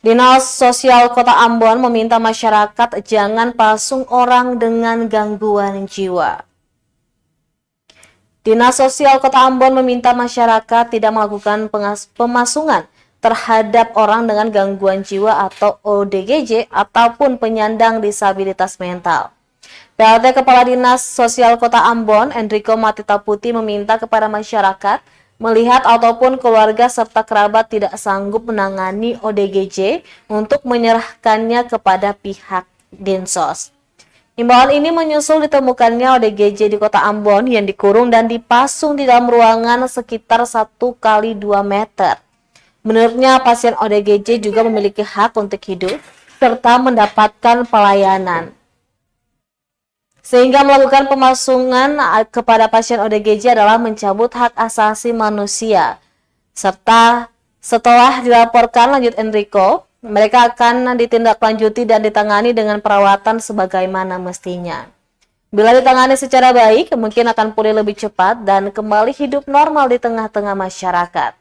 Dinas Sosial Kota Ambon meminta masyarakat jangan pasung orang dengan gangguan jiwa. Dinas Sosial Kota Ambon meminta masyarakat tidak melakukan pemasungan terhadap orang dengan gangguan jiwa atau ODGJ ataupun penyandang disabilitas mental. PLT Kepala Dinas Sosial Kota Ambon, Enrico Matita Putih, meminta kepada masyarakat melihat ataupun keluarga serta kerabat tidak sanggup menangani ODGJ untuk menyerahkannya kepada pihak Dinsos. Himbauan ini menyusul ditemukannya ODGJ di Kota Ambon yang dikurung dan dipasung di dalam ruangan sekitar 1x2 meter. Menurutnya, pasien ODGJ juga memiliki hak untuk hidup serta mendapatkan pelayanan. Sehingga melakukan pemasungan kepada pasien ODGJ adalah mencabut hak asasi manusia. Serta setelah dilaporkan, lanjut Enrico, mereka akan ditindaklanjuti dan ditangani dengan perawatan sebagaimana mestinya. Bila ditangani secara baik, mungkin akan pulih lebih cepat dan kembali hidup normal di tengah-tengah masyarakat.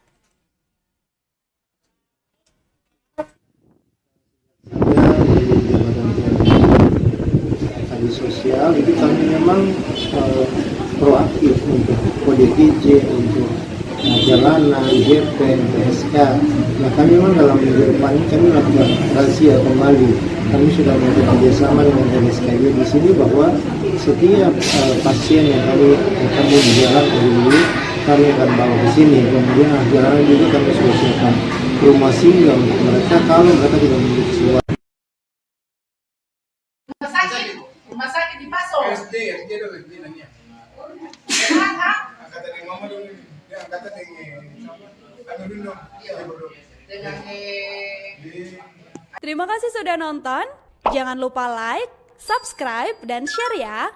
Tadi sosial itu kami memang proaktif untuk ODGJ, untuk jalanan, JP, PSK. Nah, kami memang dalam minggu depan ini kami melakukan razia kembali. Kami sudah melakukan kerjasama dengan PSKY di sini bahwa setiap pasien yang kami ketemu di jalan dulu kami akan bawa ke sini. Kemudian jalanan juga kami sudah siapkan rumah singgah untuk mereka kalau mereka tidak memiliki sewa. Rumah sakit dipasok. SD nanya. Angkatan yang mama dulu, dia angkatan yang dulu. Terima kasih sudah nonton. Jangan lupa like, subscribe, dan share ya.